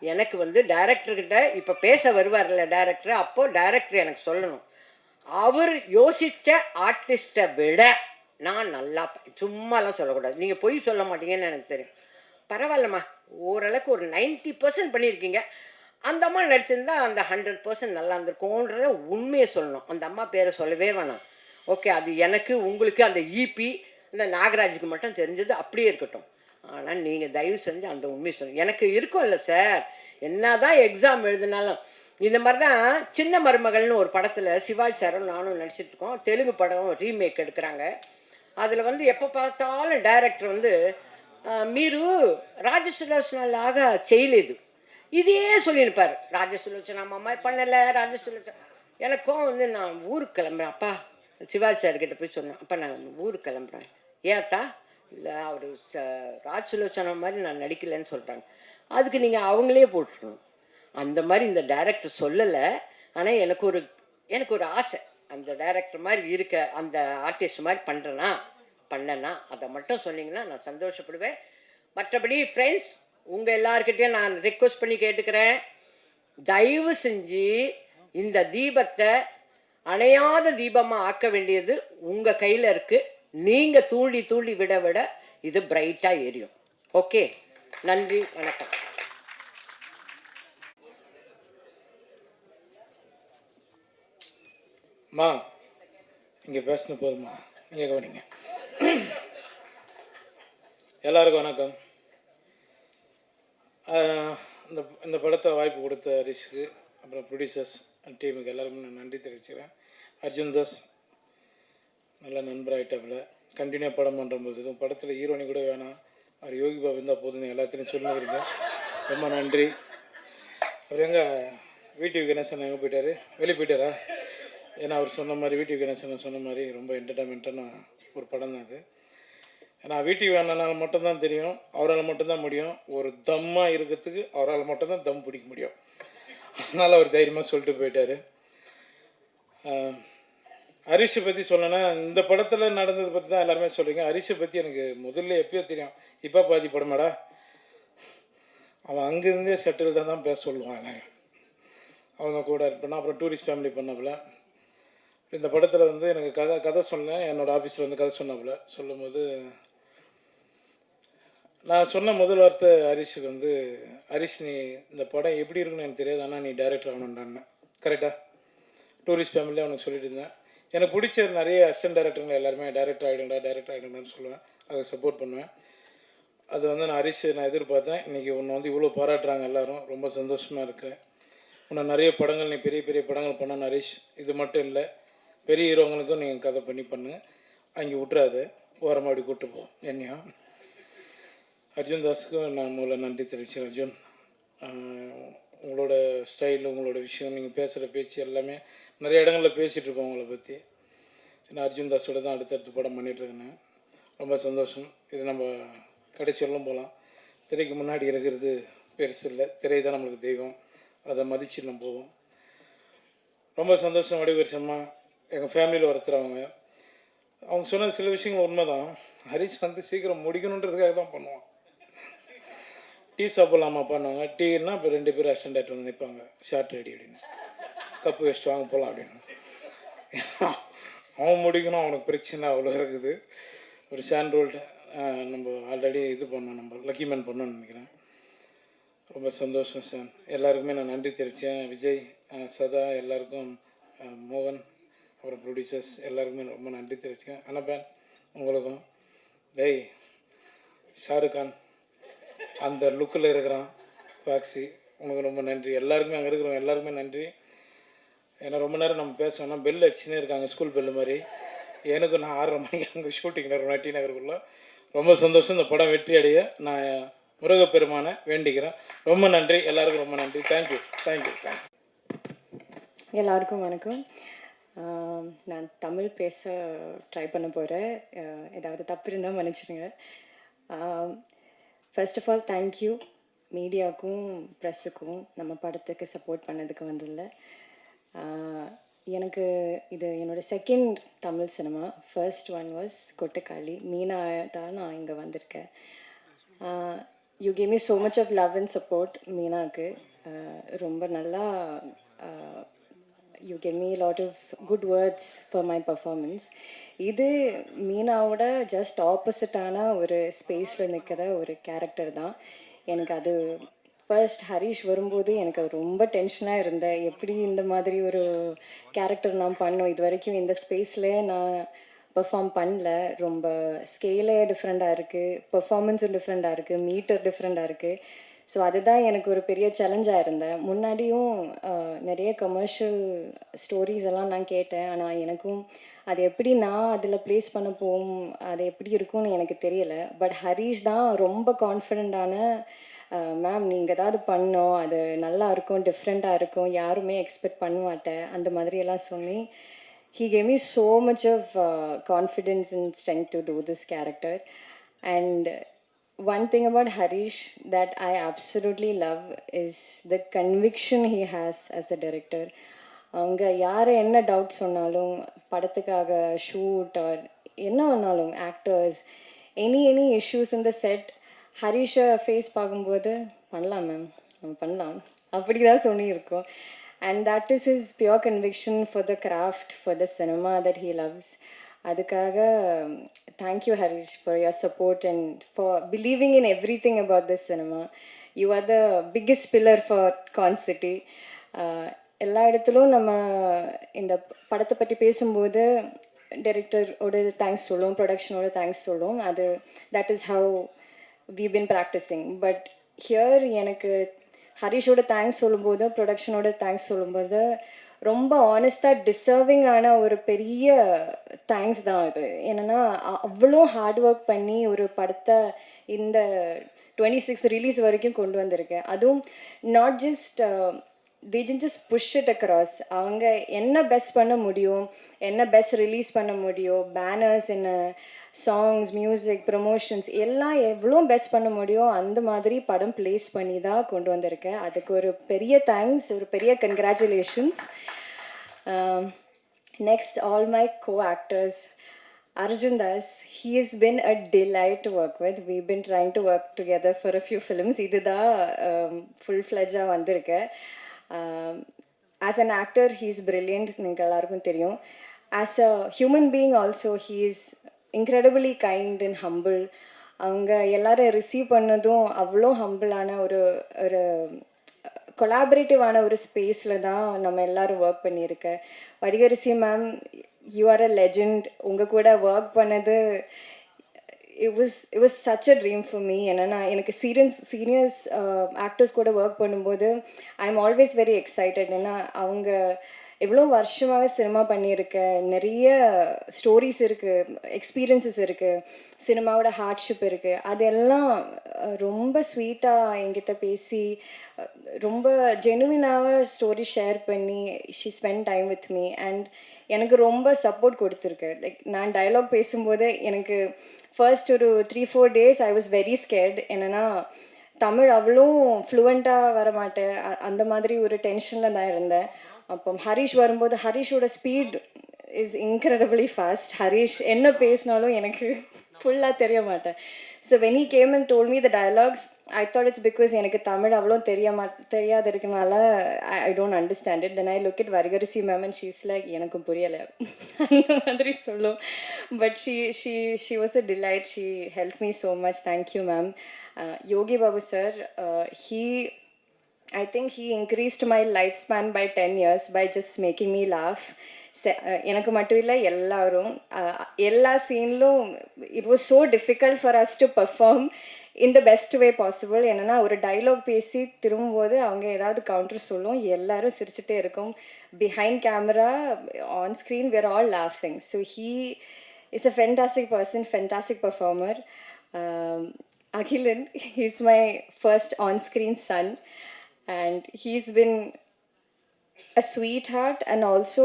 Speaker 1: எனக்கு வந்து டைரக்டர்கிட்ட இப்போ பேச வருவார்ல டைரக்டர், அப்போது டைரக்டர் எனக்கு சொல்லணும், அவர் யோசித்த ஆர்டிஸ்ட்டை விட நான் நல்லா, சும்மாலாம் சொல்லக்கூடாது, நீங்கள் பொய் சொல்ல மாட்டீங்கன்னு எனக்கு தெரியும். பரவாயில்லம்மா, ஓரளவுக்கு ஒரு 90% பண்ணியிருக்கீங்க. அந்த அம்மா நடிச்சிருந்தா அந்த 100% நல்லா இருந்திருக்கும்ன்றத உண்மையை சொல்லணும். அந்த அம்மா பேரை சொல்லவே வேணாம். ஓகே, அது எனக்கு உங்களுக்கு அந்த இபி இந்த நாகராஜுக்கு மட்டும் தெரிஞ்சது அப்படியே இருக்கட்டும். ஆனால் நீங்கள் தயவு செஞ்சு அந்த உண்மையை சொல்லுங்கள். எனக்கு இருக்கும் இல்லை சார், என்ன தான் எக்ஸாம் எழுதினாலும். இந்த மாதிரி தான் சின்ன மருமகள்னு ஒரு படத்தில் சிவாஜி சாரும் நானும் நடிச்சிட்ருக்கோம். தெலுங்கு படம் ரீமேக் எடுக்கிறாங்க. அதில் வந்து எப்போ பார்த்தாலும் டைரக்டர் வந்து మీరు రాజసులోచనలాగా చేయలేదు இதே சொல்லியிருப்பார். ராஜசுலோச்சனா அம்மா பண்ணலை, ராஜசுலோச்சனா. எனக்கும் வந்து நான் ஊருக்கு கிளம்புறேன் அப்பா, சிவாஜி சார்கிட்ட போய் சொன்னேன், அப்பா நான் ஊருக்கு கிளம்புறேன். ஏத்தா இல்லை அவர் ராஜ் சுலோச்சனா மாதிரி நான் நடிக்கலைன்னு சொல்கிறாங்க. அதுக்கு நீங்கள் அவங்களே போட்டுருக்கணும். அந்த மாதிரி இந்த டைரக்டர் சொல்லலை. ஆனால் எனக்கு ஒரு ஆசை, அந்த டைரக்டர் மாதிரி இருக்க அந்த ஆர்டிஸ்ட் மாதிரி பண்ணனா அதை மட்டும் சொன்னீங்கன்னா நான் சந்தோஷப்படுவேன். மற்றபடி ஃப்ரெண்ட்ஸ், உங்கள் எல்லாருக்கிட்டையும் நான் ரிக்வெஸ்ட் பண்ணி கேட்டுக்கிறேன், தயவு செஞ்சு இந்த தீபத்தை அணையாத தீபமாக ஆக்க வேண்டியது உங்கள் கையில் இருக்குது. நீங்கள் தூண்டி தூண்டி விட விட இது பிரைட்டாக எரியும். ஓகே, நன்றி, வணக்கம்.
Speaker 2: மா இங்கே பேசின போதுமா, நீங்கள் கவனிங்க. எல்லாருக்கும் வணக்கம். இந்த இந்த படத்தை வாய்ப்பு கொடுத்த ஹரிஷுக்கு, அப்புறம் ப்ரொடியூசர்ஸ் அண்ட் டீமுக்கு எல்லாருக்கும் நான் நன்றி தெரிவிச்சுக்கிறேன். அர்ஜுன் தாஸ் நல்ல நண்பராகிட்டாப்புல, கண்டினியூ படம் பண்ணுறம்போது இதுவும் படத்தில் ஹீரோனி கூட வேணாம், அவர் யோகி பாபு இருந்தால் போதுன்னு எல்லாத்துலேயும் சொல்லிக்கிறீங்க, ரொம்ப நன்றி. அப்புறம் எங்கள் வீட்டு கணேசன் எங்கே போயிட்டார்? வெளியே போயிட்டாரா? ஏன்னா அவர் சொன்ன மாதிரி வீட்டு கணேசன் சொன்ன மாதிரி ரொம்ப என்டர்டைன்மெண்ட்டான ஒரு படம் தான் அது. ஏன்னா வீட்டுக்கு வேணால் மட்டும்தான் தெரியும், அவரால் மட்டும்தான் முடியும். ஒரு தம்மாக இருக்கிறதுக்கு அவரால் மட்டும்தான் தம் பிடிக்க முடியும். அதனால் அவர் தைரியமாக சொல்லிட்டு போயிட்டார். ஹரிஷை பற்றி சொல்லணுன்னா, இந்த படத்தில் நடந்ததை பற்றி தான் எல்லாருமே சொல்கிறீங்க. ஹரிஷை பற்றி எனக்கு முதல்ல எப்பயோ தெரியும். இப்போ பாதி படமாடா, அவன் அங்கேருந்தே செட்டில் தான் பேச சொல்லுவான். அவங்க கூட இருப்பேன்னா, அப்புறம் டூரிஸ்ட் ஃபேமிலி பண்ணப்பில் இந்த படத்தில் வந்து எனக்கு கதை சொன்னேன். என்னோடய ஆஃபீஸில் வந்து கதை சொன்னாப்புல. சொல்லும்போது நான் சொன்ன முதல் வார்த்தை ஹரிஷுக்கு வந்து, ஹரிஷ் நீ இந்த படம் எப்படி இருக்குன்னு எனக்கு தெரியாது, ஆனால் நீ டைரக்டர் ஆகணுன்றான்னு. கரெக்டாக டூரிஸ்ட் ஃபேமிலியாக அவனுக்கு சொல்லிட்டு இருந்தேன். எனக்கு பிடிச்ச நிறைய அசிஸ்டன்ட் டைரக்டருங்க எல்லாருமே டைரக்டர் ஆகிடுங்கன்னு சொல்லுவேன், அதை சப்போர்ட் பண்ணுவேன். அது வந்து நான் ஹரிஷ் எதிர்பார்த்தேன். இன்றைக்கி உன்னை வந்து இவ்வளோ பாராட்டுறாங்க எல்லோரும், ரொம்ப சந்தோஷமாக இருக்கிறேன். உன்னை நிறைய படங்கள், நீ பெரிய பெரிய படங்கள் பண்ண ஹரிஷ். இது மட்டும் இல்லை, பெரிய ஹீரோங்களுக்கும் நீங்கள் கதை பண்ணு, அங்கே விட்டுறாது, ஓரமாக அப்படி கூப்பிட்டு போ என்னையும். அர்ஜுன் தாஸுக்கும் நான் முதல்ல நன்றி தெரிவிச்சேன். அர்ஜுன், உங்களோட ஸ்டைல், உங்களோட விஷயம், நீங்கள் பேசுகிற பேச்சு எல்லாமே நிறைய இடங்களில் பேசிகிட்ருப்போம் உங்களை பற்றி. நான் அர்ஜுன் தாஸோட தான் அடுத்தடுத்து படம் பண்ணிகிட்ருக்கேன். ரொம்ப சந்தோஷம். இது நம்ம கடைசி வரலும் போகலாம். திரைக்கு முன்னாடி இருக்கிறது பெருசு இல்லை, திரை தான் நம்மளுக்கு தெய்வம், அதை மதித்து நம்ம போவோம். ரொம்ப சந்தோஷம். வடிவரிசமாக எங்கள் ஃபேமிலியில் ஒருத்தர் அவங்க சொன்ன சில விஷயங்கள் உண்மை தான். ஹரிஷ் வந்து சீக்கிரம் முடிக்கணுன்றதுக்காக தான் பண்ணுவான். டீ சாப்பிட்லாமா பண்ணுவாங்க, டீன்னா இப்போ 2 பேர் அசிஸ்டன்ட் டைரக்டர் வந்து நிற்பாங்க, ஷார்ட் ரெடி அப்படின்னு, கப்பு வச்சுட்டு வாங்க போகலாம் அப்படின்னு. அவன் முடிக்கணும், அவனுக்கு பிரச்சனை அவ்வளோ இருக்குது. ஒரு ஷான் ரோல்டு நம்ம ஆல்ரெடி இது பண்ணோம், நம்ம லக்கி மேன் பண்ணோன்னு நினைக்கிறேன். ரொம்ப சந்தோஷம் சார். எல்லாருக்குமே நான் நன்றி தெரிவித்தேன். விஜய், சதா, எல்லாருக்கும், மோகன், அப்புறம் ப்ரொடியூசர்ஸ் எல்லாருக்குமே ரொம்ப நன்றி தெரிவிச்சேன். அனபேன் உங்களுக்கும், டேய் ஷாருக் கான் அந்த லுக்கில் இருக்கிறான் பாக்ஸி, உனக்கு ரொம்ப நன்றி. எல்லாருக்குமே அங்கே இருக்கிறவங்க எல்லாருக்குமே நன்றி. ஏன்னா ரொம்ப நேரம் நம்ம பேசணும்னா பெல் அடிச்சுன்னே இருக்காங்க, ஸ்கூல் பெல்லு மாதிரி. எனக்கு நான் 6:30 மணிக்கு அங்கே ஷூட்டிங் இருக்கணும் டி நகருக்குள்ளே. ரொம்ப சந்தோஷம். இந்த படம் வெற்றி அடைய நான் முருகப்பெருமானை வேண்டிக்கிறேன். ரொம்ப நன்றி, எல்லாருக்கும் ரொம்ப நன்றி. தேங்க்யூ.
Speaker 3: எல்லாருக்கும் வணக்கம். நான் தமிழ் பேச ட்ரை பண்ண போகிறேன். ஏதாவது தப்பு இருந்தால் மன்னிச்சிடுங்க. ஃபர்ஸ்ட் ஆஃப் ஆல் தேங்க்யூ மீடியாவுக்கும் ப்ரெஸ்ஸுக்கும் நம்ம படத்துக்கு சப்போர்ட் பண்ணதுக்கு வந்ததில்ல. எனக்கு இது என்னோடய second Tamil cinema. First one was Kottukkaali. Meena தான் நான் இங்கே வந்திருக்கேன். You gave me so much of love and support. மீனாவுக்கு ரொம்ப நல்லா you gave me a lot of good words for my performance. இது மீனாவோட ஜஸ்ட் ஆப்போசிட்டான ஒரு ஸ்பேஸில் நிற்கிற ஒரு கேரக்டர் தான். எனக்கு அது ஃபர்ஸ்ட் ஹரிஷ் வரும்போது எனக்கு ரொம்ப டென்ஷனாக இருந்தேன். எப்படி இந்த மாதிரி ஒரு கேரக்டர் நான் பண்ணோம், இது வரைக்கும் இந்த ஸ்பேஸில் நான் பெர்ஃபார்ம் பண்ணல. ரொம்ப ஸ்கேலே டிஃப்ரெண்ட்டாக இருக்குது, பெர்ஃபார்மன்ஸும் டிஃப்ரெண்ட்டாக இருக்குது, மீட்டர் டிஃப்ரெண்ட்டாக இருக்குது. ஸோ அதுதான் எனக்கு ஒரு பெரிய சேலஞ்சாக இருந்தேன். முன்னாடியும் நிறைய கமர்ஷியல் ஸ்டோரிஸ் எல்லாம் நான் கேட்டேன். ஆனால் எனக்கும் அது எப்படி நான் அதில் ப்ளேஸ் பண்ண போகும், அது எப்படி இருக்கும்னு எனக்கு தெரியலை. பட் ஹரிஷ் தான் ரொம்ப கான்ஃபிடெண்ட்டான, மேம் நீங்கள் ஏதாவது பண்ணோம், அது நல்லா இருக்கும், டிஃப்ரெண்ட்டாக இருக்கும், யாருமே எக்ஸ்பெக்ட் பண்ண மாட்டேன், அந்த மாதிரியெல்லாம் சொல்லி he gave me so much of confidence and strength to do this character. And one thing about Harish that I absolutely love is the conviction he has as a director. அவங்க யார் என்ன doubt சொன்னாலும் படத்துக்காக shoot or என்ன வேணாலும் actors any issues இந்த set ஹரிஷை face பார்க்கும்போது பண்ணலாம் மேம் நம்ம பண்ணலாம் அப்படி தான் சொல்லியிருக்கோம். And that is his pure conviction for the craft for the cinema that he loves. அதுக்காக thank you Harish for your support and for believing in everything about this cinema. You are the biggest pillar for கான்சிட்டி. எல்லா இடத்துலையும் நம்ம இந்த படத்தை பற்றி பேசும்போது டைரக்டரோட thanks சொல்லுவோம், ப்ரொடக்ஷனோட தேங்க்ஸ் சொல்லுவோம். அது that is how we been practising. But here எனக்கு ஹரிஷோட தேங்க்ஸ் சொல்லும்போது ப்ரொடக்ஷனோட தேங்க்ஸ் சொல்லும்போது ரொம்ப ஆனஸ்டாக டிசர்விங்கான ஒரு பெரிய தேங்க்ஸ் தான் இது. என்னென்னா அவ்வளோ ஹார்ட் ஒர்க் பண்ணி ஒரு படத்தை இந்த 26 ரிலீஸ் வரைக்கும் கொண்டு வந்திருக்கேன். அதுவும் not just they didn't just push it across. அவங்க என்ன பெஸ்ட் பண்ண முடியும், என்ன பெஸ்ட் ரிலீஸ் பண்ண முடியும், பேனர்ஸ் என்ன, சாங்ஸ், மியூசிக், ப்ரமோஷன்ஸ் எல்லாம் எவ்வளோ பெஸ்ட் பண்ண முடியும் அந்த மாதிரி படம் ப்ளேஸ் பண்ணி தான் கொண்டு வந்திருக்கேன். அதுக்கு ஒரு பெரிய தேங்க்ஸ், ஒரு பெரிய congratulations. Next all my co actors. Arjun Das, he has been a delight to work with. We've been trying to work together for a few films. இதுதான் full-fledged வந்திருக்கேன். As an actor, he's brilliant. நீங்கள் எல்லாருக்கும் தெரியும். As a human being also, he is incredibly kind and humble. அவங்க எல்லாரும் receive பண்ணதும் அவ்வளோ ஹம்பிளான ஒரு கொலாபரேட்டிவான ஒரு ஸ்பேஸில் தான் நம்ம எல்லோரும் ஒர்க் பண்ணியிருக்கேன். Vadivukkarasi ma'am, you are a legend. உங்கள் கூட ஒர்க் பண்ணது it was such a dream for me. என்னன்னா எனக்கு சீனியர்ஸ் ஆக்டர்ஸ் கூட ஒர்க் பண்ணும்போது I am always very excited. ஏன்னா அவங்க எவ்வளோ வருஷமாக சினிமா பண்ணியிருக்கேன், நிறைய ஸ்டோரிஸ் இருக்குது, எக்ஸ்பீரியன்ஸஸ் இருக்குது, சினிமாவோட ஹார்ட்ஷிப் இருக்குது. அதெல்லாம் ரொம்ப ஸ்வீட்டாக என்கிட்ட பேசி ரொம்ப ஜெனுவினாக ஸ்டோரி ஷேர் பண்ணி she spend time with me. And எனக்கு ரொம்ப சப்போர்ட் கொடுத்துருக்கு. லைக் நான் டயலாக் பேசும்போது எனக்கு ஃபர்ஸ்ட் ஒரு 3-4 days I was very scared. என்னென்னா தமிழ் அவ்வளோ ஃப்ளூவெண்ட்டாக வரமாட்டேன், அந்த மாதிரி ஒரு டென்ஷனில் தான் இருந்தேன். அப்போ ஹரிஷ் வரும்போது ஹரிஷோட speed is incredibly fast. Harish என்ன பேசினாலும் எனக்கு ஃபுல்லாக தெரிய மாட்டேன். So when he came and told me the dialogues, I thought it's because எனக்கு தமிழ் அவ்வளோ தெரியாது இருக்கனால I don't understand it. Then I look it Vadivukkarasi ma'am and she's like எனக்கும் புரியலை அந்த மாதிரி சொல்லும். But she was a delight. She help me so much. Thank you ma'am. Yogi Babu sir, I think he increased my lifespan by 10 years by just making me laugh. எனக்கு மட்டும் இல்லை எல்லாரும் எல்லா சீன்லும் it was so difficult for us to perform in the best way possible. என்னென்னா ஒரு dialogue பேசி திரும்பும்போது அவங்க ஏதாவது கவுண்டர் சொல்லும், எல்லாரும் சிரிச்சுட்டே இருக்கும். Behind camera, on screen, we are all laughing. So he is a fantastic person, fantastic performer. Akhilan, he's my first on-screen son. And he's been a sweetheart and also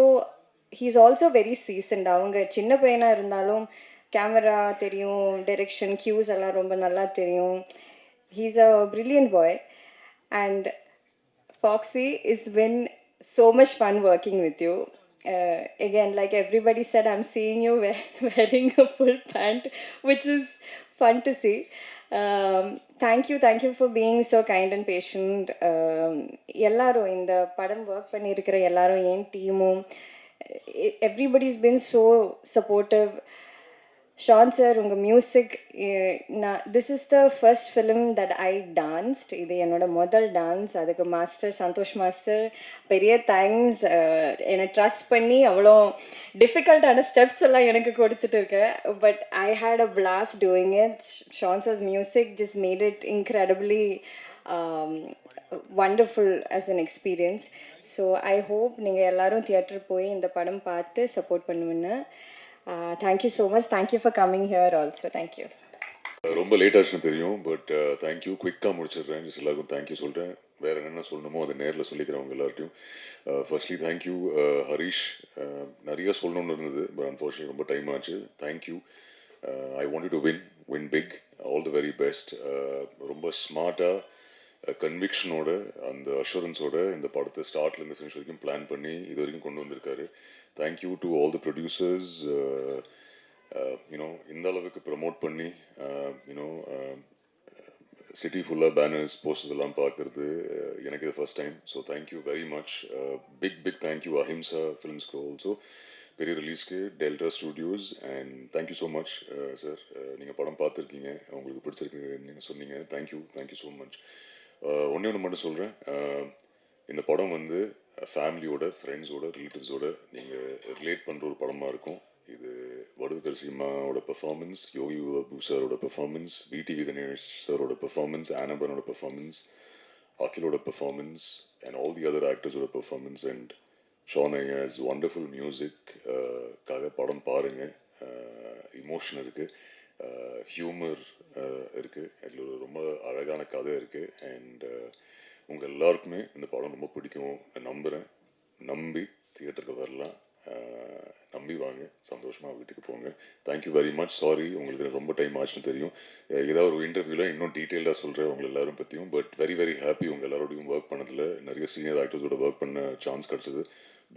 Speaker 3: he's also very seasoned. அவங்க சின்ன பையனாக இருந்தாலும் camera தெரியும், direction, கியூஸ் எல்லாம் ரொம்ப நல்லா தெரியும். He's a brilliant boy. And Foxy, it's been so much fun working with you. Again, like everybody said, I'm seeing you wearing a full pant, which is fun to see. Thank you for being so kind and patient. எல்லாரும் இந்த படம் work பண்ணியிருக்கிற எல்லாரும், என் டீமும், everybody's been so supportive. Sean sir, உங்கள் music, this is the first film that I danced. இது என்னோட முதல் டான்ஸ். அதுக்கு மாஸ்டர் சந்தோஷ் மாஸ்டர் பெரிய தேங்க்ஸ். என்னை ட்ரஸ்ட் பண்ணி அவ்வளோ டிஃபிகல்ட்டான ஸ்டெப்ஸ் எல்லாம் எனக்கு கொடுத்துட்டு இருக்கேன். But I had a blast doing it. Sean sir's music just made it incredibly wonderful as an experience. So I hope நீங்கள் எல்லோரும் தியேட்டர் போய் இந்த படம் பார்த்து சப்போர்ட் பண்ணுவேன்னு. Thank you so much. Thank you for coming here also. Thank you.
Speaker 4: ரொம்ப late ஆச்சுன்னு தெரியும், பட் தேங்க்யூ. குயிக்காக முடிச்சிடுறேன். ஜஸ்ட் எல்லாருக்கும் தேங்க்யூ சொல்கிறேன். வேறு என்னென்ன சொல்லணுமோ அதை நேரில் சொல்லிக்கிறவங்க எல்லார்ட்டையும். Firstly thank you Harish. நிறைய சொல்லணும்னு இருந்தது, பட் அன்ஃபார்ச்சுனேட்லி ரொம்ப டைம் ஆச்சு. Thank you. I want to win. Win big, all the very best. ரொம்ப ஸ்மார்ட்டாக கன்விக்ஷனோட அந்த அஷூரன்ஸோட இந்த படத்தை ஸ்டார்ட்லேருந்து ஃபினிஷ் வரைக்கும் பிளான் பண்ணி இது வரைக்கும் கொண்டு வந்திருக்காரு. Thank you to all the producers. You know இந்த அளவுக்கு ப்ரமோட் பண்ணி யூனோ சிட்டி ஃபுல்லாக பேனர்ஸ் போஸ்டர்ஸ் எல்லாம் பார்க்குறது எனக்கு இது first time. So thank you very much. Big thank you Ahimsa ஃபிலிம்ஸ்க்கு ஆல்சோ, பெரிய ரிலீஸ்க்கு Delta studios. And thank you so much sir. நீங்கள் படம் பார்த்துருக்கீங்க, உங்களுக்கு பிடிச்சிருக்கு நீங்கள் சொன்னீங்க. Thank you so much. ஒன்று மட்டும் சொல்கிறேன், இந்த படம் வந்து ஃபேமிலியோட, ஃப்ரெண்ட்ஸோட, ரிலேட்டிவ்ஸோட நீங்கள் ரிலேட் பண்ணுற ஒரு படமாக இருக்கும். இது வடுகர் சீமாவோட பெர்ஃபார்மன்ஸ், யோகி பாபு சாரோட பெர்ஃபார்மன்ஸ், விடிவி தினேஷ் சாரோட பெர்ஃபார்மன்ஸ், ஆனபனோட பெர்ஃபார்மன்ஸ், அகிலோட performance, and all the other ஆக்டர்ஸோட பெர்ஃபார்மன்ஸ், அண்ட் ஷான் ஐயாஸ் வண்டர்ஃபுல் மியூசிக் காக படம் பாருங்கள். இமோஷன் இருக்குது, ஹியூமர் இருக்குது, அதில் ஒரு ரொம்ப அழகான கதை இருக்குது. அண்ட் உங்கள் எல்லாருக்குமே இந்த படம் ரொம்ப பிடிக்கும் நம்புகிறேன். நம்பி தியேட்டருக்கு வரலாம், நம்பி வாங்க, சந்தோஷமாக வீட்டுக்கு போங்க. Thank you very much. சாரி உங்களுக்கு ரொம்ப டைம் ஆச்சுன்னு தெரியும். ஏதாவது ஒரு இன்டர்வியூவில் இன்னும் டீட்டெயிலாக சொல்கிறேன் உங்களை எல்லாரும் பற்றியும். பட் வெரி ஹாப்பி உங்கள் எல்லாரோடையும் ஒர்க் பண்ணதில். நிறைய சீனியர் ஆக்டர்ஸோட ஒர்க் பண்ண சான்ஸ் கிடச்சிது.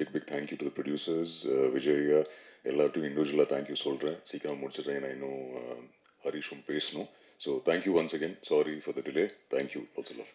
Speaker 4: Big thank you to the producers, Vijay எல்லார்ட்டையும் இண்டிவிஜுவலாக தேங்க்யூ சொல்கிறேன். சீக்கிரம் முடிச்சிடுறேன், நான் இன்னும் ஹரிஷும் பேசணும். So thank you once again. Sorry for the delay. Thank you. Also love.